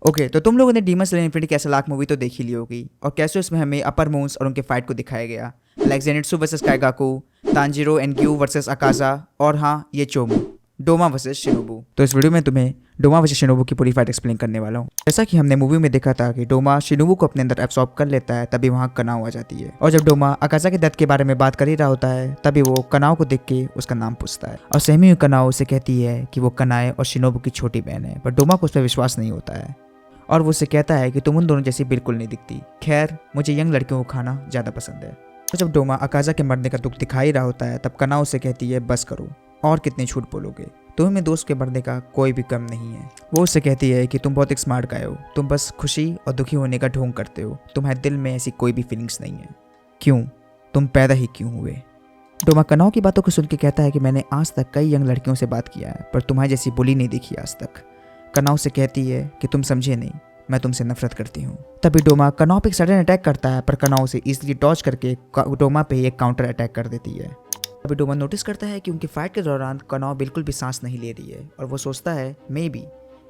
Okay, तो तुम लोगों ने demon slayer infinity castle arc movie तो देख ही ली होगी, और कैसे उसमें हमें अपर मून्स और उनके फाइट को दिखाया गया, like Zenitsu versus Kaigaku, Tanjiro and Giyu versus Akaza, और हाँ ये चोमू, डोमा वर्सेस शिनोबू। तो इस वीडियो में तुम्हें डोमा वर्सेस शिनोबू की पूरी फाइट एक्सप्लेन करने वाला हूँ। जैसा कि हमने मूवी में देखा था कि डोमा शिनोबू को अपने अंदर एब्सॉर्ब कर लेता है, तभी वहाँ कनाओ आ जाती है, और जब डोमा अकाजा के डेथ के बारे में बात कर ही रहा होता है तभी वो कनाओ को देख के उसका नाम पूछता है, और सहमी हुई कनाओ उसे कहती है कि वो कनाए और शिनोबू की छोटी बहन है, पर डोमा को उस पर विश्वास नहीं होता है और वो उससे कहता है कि तुम उन दोनों जैसी बिल्कुल नहीं दिखती। खैर, मुझे यंग लड़कियों को खाना ज़्यादा पसंद है। तो जब डोमा अकाजा के मरने का दुख दिखाई रहा होता है तब कनाओ उसे कहती है बस करो, और कितने झूठ बोलोगे, तुम्हें मेरे दोस्त के मरने का कोई भी कम नहीं है। वो उससे कहती है कि तुम बहुत एक स्मार्ट गाय हो, तुम बस खुशी और दुखी होने का ढोंग करते हो, तुम्हारे दिल में ऐसी कोई भी फीलिंग्स नहीं है। क्यों? तुम पैदा ही क्यों हुए? डोमा कनाओ की बातों को सुन के कहता है कि मैंने आज तक कई यंग लड़कियों से बात किया है, पर तुम्हारी जैसी बुली नहीं देखी आज तक। कनाओ से कहती है कि तुम समझे नहीं, मैं तुमसे नफरत करती हूँ। तभी डोमा कनाओ पे एक सडन अटैक करता है, पर कनाओ से इजीली डॉज करके डोमा पे एक काउंटर अटैक कर देती है। तभी डोमा नोटिस करता है कि उनकी फाइट के दौरान कनाओ बिल्कुल भी सांस नहीं ले रही है, और वो सोचता है मे बी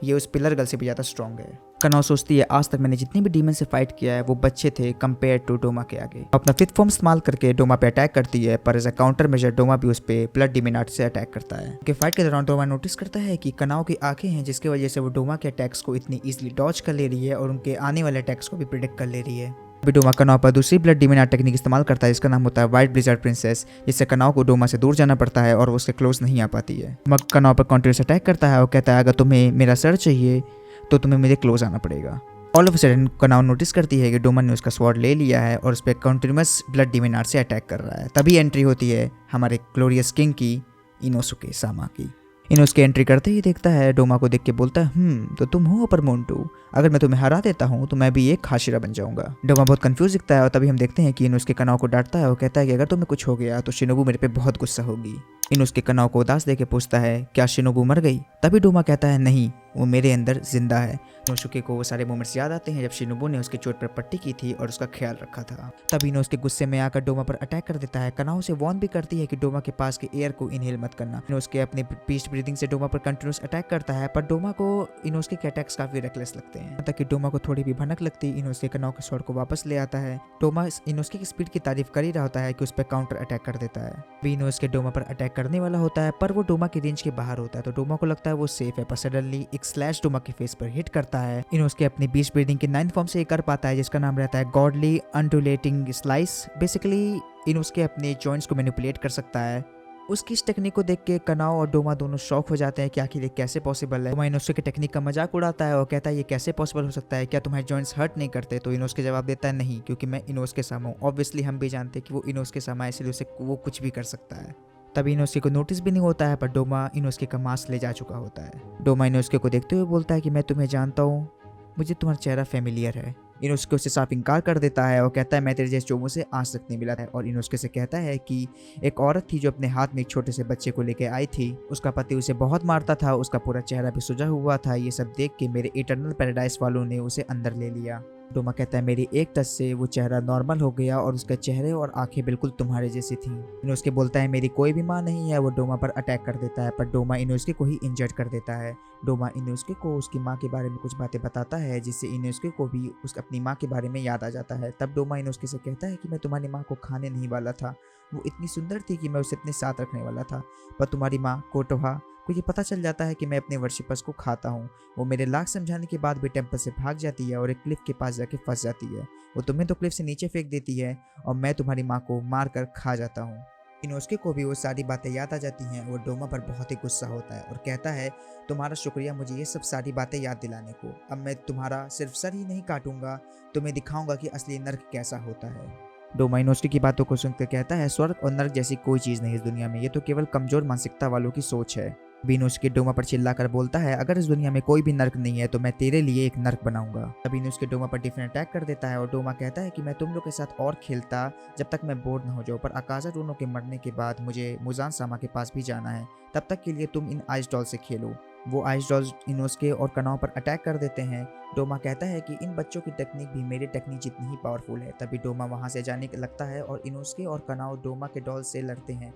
ये उस पिलर गर्ल से भी ज़्यादा स्ट्रॉन्ग है। कनाओ सोचती है आज तक मैंने जितनी भी डीमन से फाइट किया है वो बच्चे थे कंपेयर टू डोमा के आगे। अपना फिफ्थ फॉर्म इस्तेमाल करके डोमा पे अटैक करती है, पर as a counter major Douma भी उस पे ब्लड डीमन आर्ट से अटैक करता है। उनके फाइट के दौरान डोमा नोटिस करता है कि कनाओ की आंखें हैं, जिसकी वजह से वो डोमा के अटैक्स को इतनी ईजिली डॉज कर ले रही है और उनके आने वाले अटैक्स को भी प्रिडिक्ट कर ले रही है। अभी डोमा कनाओ पर दूसरी ब्लड डीमन आर्ट टेक्निक इस्तेमाल करता है, जिसका नाम होता है व्हाइट ब्लिजर्ड प्रिंसेस, जिससे कनाओ को डोमा से दूर जाना पड़ता है और वो उसके क्लोज नहीं आ पाती है। डोमा कनाओ पर कॉन्टिन्यूस अटैक करता है और कहता है अगर तुम्हें मेरा सर चाहिए तो तुम्हें मेरे क्लोज आना पड़ेगा। All of a sudden Kanao notice करती है कि डोमा ने उसका स्वॉर्ड ले लिया है और उस पर कंटिन्यूस ब्लड डीमन आर्ट से अटैक कर रहा है। तभी एंट्री होती है हमारे ग्लोरियस किंग की, इनोसुके सामा की। इनोसुके एंट्री करते ही देखता है डोमा को, देख के बोलता है तो तुम हो अपर मोंटू, अगर मैं तुम्हें हरा देता हूँ तो मैं भी एक हाशिरा बन जाऊंगा। डोमा बहुत कंफ्यूज दिखता है और तभी हम देखते हैं कि इनोसुके कनाओ को डांटता है और कहता है कि अगर तुम्हें कुछ हो गया तो शिनोबू मेरे पे बहुत गुस्सा होगी। इनोसुके कनाओ को उदास देके पूछता है क्या शिनोबू मर गई? तभी डोमा कहता है नहीं, वो मेरे अंदर जिंदा है। इनोसुके को वो सारे मोमेंट्स याद आते हैं जब शिनोबू ने उसके चोट पर पट्टी की थी और उसका ख्याल रखा था। तभी इनोसुके गुस्से में आकर डोमा पर अटैक कर देता है। कनाओ से वार्न भी करती है कि डोमा के पास के एयर को इनहेल मत करना। इनोसुके अपने पीस्ट ब्रीदिंग से डोमा पर कंटिन्यूस अटैक करता है, पर डोमा को इनोसुके के अटैक्स काफी रेकलेस लगते हैं। तक कि डोमा को थोड़ी भी भनक लगती, इनोसुके कनाओ के स्वॉर्ड को वापस ले आता है। डोमा इनोसुके की स्पीड की तारीफ कर ही रहा होता है कि उस पर काउंटर अटैक कर देता है। भी इनोसुके डोमा पर अटैक करने वाला होता है, पर वो डोमा की रेंज के बाहर होता है, तो डोमा को लगता है वो सेफ है, पर सडनली एक स्लैश डोमा के फेस पर हिट करता है। इनोसुके अपनी बीस्ट ब्रीदिंग के 9th फॉर्म से कर पाता है, जिसका नाम रहता है godly undulating slice. Basically Inosuke अपने जॉइंट्स को मैनिपुलेट कर सकता है। उसकी इस टेक्निक को देख के कनाओ और डोमा दोनों शॉक हो जाते हैं कि आखिर ये कैसे पॉसिबल है। डोमा इनोसुके की टेक्निक का मजाक उड़ाता है और कहता है ये कैसे पॉसिबल हो सकता है, क्या तुम्हारे जॉइंट्स हर्ट नहीं करते? तो इनोसुके जवाब देता है नहीं, क्योंकि मैं इनोसुके सामा हूँ। ऑब्वियसली हम भी जानते हैं कि वो इनोसुके सामा है, इसलिए उसे वो कुछ भी कर सकता है। तभी इनोसुके को नोटिस भी नहीं होता है, पर डोमा इनोसुके का मास्क ले जा चुका होता है। डोमा इनोसुके को देखते हुए बोलता है कि मैं तुम्हें जानता हूँ, मुझे तुम्हारा चेहरा फेमिलियर है। इनोसुके उससे साफ इनकार कर देता है और कहता है मैं तेरे जैसे चोमू से आज तक नहीं मिला है। और इनोसुके से कहता है कि एक औरत थी जो अपने हाथ में एक छोटे से बच्चे को लेकर आई थी, उसका पति उसे बहुत मारता था, उसका पूरा चेहरा भी सुजा हुआ था। ये सब देख के मेरे इटर्नल पैराडाइज वालों ने उसे अंदर ले लिया। डोमा कहता है मेरी एक टच से वो चेहरा नॉर्मल हो गया और उसका चेहरे और आंखें बिल्कुल तुम्हारे जैसी थी। इनोसुके बोलता है मेरी कोई भी माँ नहीं है। वो डोमा पर अटैक कर देता है, पर डोमा इनोसुके को ही इंजर्ड कर देता है। डोमा इनोसुके को उसकी माँ के बारे में कुछ बातें बताता है, जिससे इनोसुके को भी अपनी माँ के बारे में याद आ जाता है। तब डोमा इनोसुके से कहता है कि मैं तुम्हारी माँ को खाने नहीं वाला था, वो इतनी सुंदर थी कि मैं उसे अपने साथ रखने वाला था, पर तुम्हारी माँ कोटोहा को ये पता चल जाता है कि मैं अपने वर्शिपर्स को खाता हूँ। वो मेरे लाख समझाने के बाद भी टेंपल से भाग जाती है और एक क्लिफ के पास जाके फंस जाती है। वो तुम्हें तो क्लिफ से नीचे फेंक देती है और मैं तुम्हारी माँ को मार कर खा जाता हूँ। इनोसुके को भी वो सारी बातें याद आ जाती हैं। वो डोमा पर बहुत ही गुस्सा होता है और कहता है तुम्हारा शुक्रिया मुझे ये सब सारी बातें याद दिलाने को। अब मैं तुम्हारा सिर्फ सर ही नहीं काटूंगा, तुम्हें दिखाऊंगा कि असली नर्क कैसा होता है। डोमा इनोसुके की बातों को सुनकर कहता है स्वर्ग और नर्क जैसी कोई चीज़ नहीं इस दुनिया में, ये तो केवल कमजोर मानसिकता वालों की सोच है। इनोसुके डोमा पर चिल्लाकर बोलता है अगर इस दुनिया में कोई भी नर्क नहीं है तो मैं तेरे लिए एक नर्क बनाऊंगा। तभी इनोसुके डोमा पर डिफरेंट अटैक कर देता है और डोमा कहता है कि मैं तुम लोग के साथ और खेलता जब तक मैं बोर न हो जाऊँ, पर अकाजा दोनों के मरने के बाद मुझे मुजान सामा के पास भी जाना है, तब तक के लिए तुम इन आइस डॉल से खेलो। वो आइस डॉल्स इनोसुके और कनाओ पर अटैक कर देते हैं। डोमा कहता है कि इन बच्चों की टेक्निक भी मेरी टेक्निक जितनी ही पावरफुल है। तभी डोमा वहां से जाने लगता है और इनोसुके और कनाओ डोमा के डॉल से लड़ते हैं।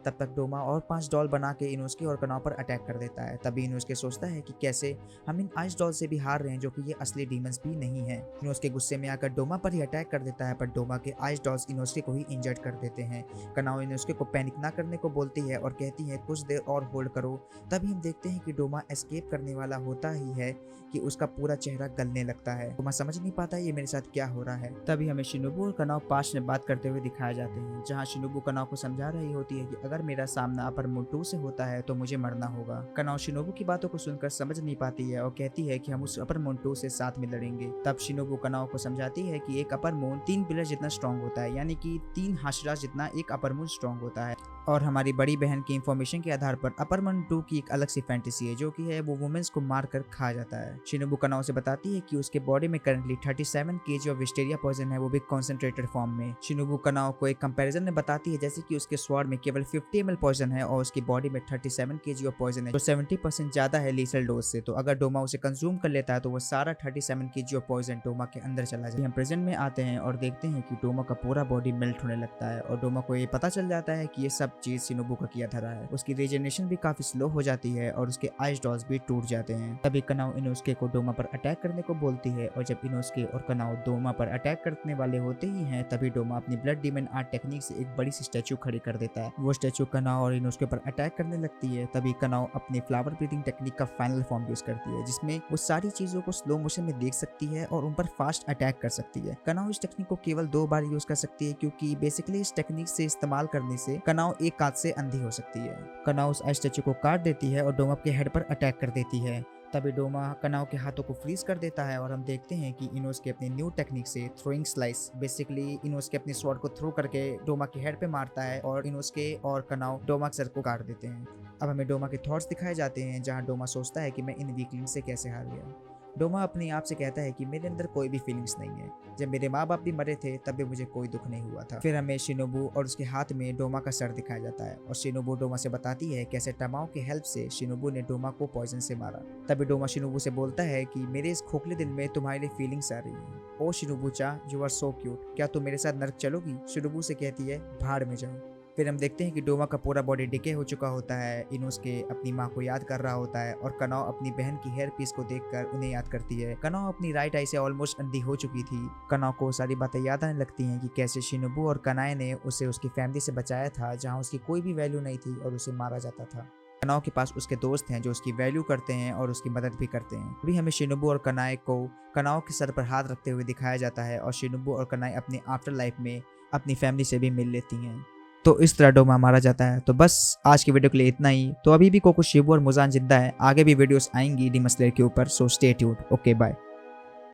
तब तक डोमा और 5 डॉल बना के इनोस्के और कनाओ पर अटैक कर देता है। तभी इनोस्के सोचता है कि कैसे हम इन आइस डॉल से भी हार रहे हैं जो कि ये असली डीमंस भी नहीं है। इनोस्के गुस्से में आकर डोमा पर ही अटैक कर देता है, पर डोमा के आइस डॉल्स इनोस्के को ही इंजर्ड कर देते हैं। कनाओ इनोस्के को पैनिक ना करने को बोलती है और कहती है कुछ देर और होल्ड करो। तभी हम देखते हैं कि डोमा एस्केप करने वाला होता ही है कि उसका पूरा चेहरा गलने लगता है। डोमा समझ नहीं पाता ये मेरे साथ क्या हो रहा है। तभी हमें शिनोबु और कनाओ पास्ट में बात करते हुए दिखाए जाते हैं, जहाँ शिनोबु कनाओ को समझा रही होती है कि अगर मेरा सामना अपर मून 2 से होता है तो मुझे मरना होगा। कनाओ शिनोबु की बातों को सुनकर समझ नहीं पाती है और कहती है कि हम उस अपर मून 2 से साथ में लड़ेंगे। तब शिनोबु कनाओ को समझाती है कि एक अपर मून 3 पिलर जितना स्ट्रॉन्ग होता है, यानी कि 3 हाशिरा जितना एक अपर मून स्ट्रॉन्ग होता है। और हमारी बड़ी बहन की इंफॉर्मेशन के आधार पर अपर मून 2 की एक अलग सी फैंटेसी है, जो कि है वो वुमेन्स को मारकर खा जाता है। शिनोबु कनाओ से बताती है कि उसके बॉडी में currently 37 KG of wisteria poison है, वो भी कॉन्सेंट्रेटेड फॉर्म में। शिनोबु कनाओ को एक कंपैरिजन में बताती है जैसे कि उसके स्वॉर्ड में केवल 50 ml पॉइजन है और उसकी बॉडी में 37 केजी ऑफ पॉइजन है, जो 70% ज्यादा है लीथल डोज से। तो अगर डोमा उसे कंज्यूम कर लेता है तो वो सारा 37 केजी ऑफ पॉइजन डोमा के अंदर चला जाए। हम प्रेजेंट में आते हैं और देखते हैं कि डोमा का पूरा बॉडी मेल्ट होने लगता है और डोमा को ये पता चल जाता है कि ये सब चीज शिनोबु का किया धरा है। उसकी रीजनरेशन भी काफी स्लो हो जाती है और उसके आइस डॉल्स भी टूट जाते हैं। तभी कनाओ इनोस्के को डोमा पर अटैक करने को बोलती है और जब इनोस्के और कनाओ डोमा पर अटैक करने वाले होते ही हैं तभी डोमा अपनी ब्लड डीमन आर्ट टेक्निक से एक बड़ी सी स्टैचू खड़ी कर देता है। वो स्टैचू कनाओ और इनोस्के पर अटैक करने लगती है। तभी कनाओ अपनी फ्लावर ब्रीथिंग टेक्निक का फाइनल फॉर्म यूज करती है, जिसमें वो सारी चीजों को स्लो मोशन में देख सकती है और उन पर फास्ट अटैक कर सकती है। कनाओ इस टेक्निक को केवल 2 बार यूज कर सकती है, क्योंकि बेसिकली इस टेक्निक से इस्तेमाल करने से कनाओ एक हाथ से अंधी हो सकती है। कनाओ उस स्टैचू को काट देती है और डोमा के हेड पर अटैक कर देती है। तभी डोमा कनाओ के हाथों को फ्रीज कर देता है और हम देखते हैं कि इनोस्के अपनी न्यू टेक्निक से थ्रोइंग स्लाइस, बेसिकली इनोस्के अपनी स्वॉर्ड को थ्रो करके डोमा के हेड पे मारता है और इनोस्के और कनाओ डोमा के सर को काट देते हैं। अब हमें डोमा के थॉट्स दिखाए जाते हैं, जहाँ डोमा सोचता है कि मैं इन वीकलिंग से कैसे हार गया। डोमा अपने आप से कहता है कि मेरे अंदर कोई भी फीलिंग्स नहीं है, जब मेरे माँ बाप भी मरे थे तब भी मुझे कोई दुख नहीं हुआ था। फिर हमें शिनोबु और उसके हाथ में डोमा का सर दिखाया जाता है और शिनोबु डोमा से बताती है कैसे टमाओ की हेल्प से शिनोबु ने डोमा को पॉइजन से मारा। तभी डोमा शिनोबु से बोलता है कि मेरे इस खोखले दिल में तुम्हारे लिए फीलिंग्स आ रही है। ओ शिनोबु चा, यू आर सो क्यूट, क्या तुम मेरे साथ नर्क चलोगी? शिनोबु से कहती है भाड़ में जाओ। फिर हम देखते हैं कि डोमा का पूरा बॉडी डिके हो चुका होता है। इनोस्के अपनी माँ को याद कर रहा होता है और कनाओ अपनी बहन की हेयर पीस को देखकर उन्हें याद करती है। कनाओ अपनी राइट आई से ऑलमोस्ट अंधी हो चुकी थी। कनाओ को सारी बातें याद आने लगती हैं कि कैसे शिनोबु और कनाए ने उसे उसकी फैमिली से बचाया था, जहाँ उसकी कोई भी वैल्यू नहीं थी और उसे मारा जाता था। कनाओ के पास उसके दोस्त हैं जो उसकी वैल्यू करते हैं और उसकी मदद भी करते हैं। अभी हमें शिनोबु और कनाए को कनाओ के सर पर हाथ रखते हुए दिखाया जाता है और शिनोबु और कनाए अपनी आफ्टर लाइफ में अपनी फैमिली से भी मिल लेती हैं। तो इस तरह डोमा मारा जाता है। तो बस आज की वीडियो के लिए इतना ही। तो अभी भी कोकोशिबु और मुजान जिंदा है, आगे भी वीडियोस आएंगी डीमन स्लेयर के ऊपर, so stay tuned. Okay bye.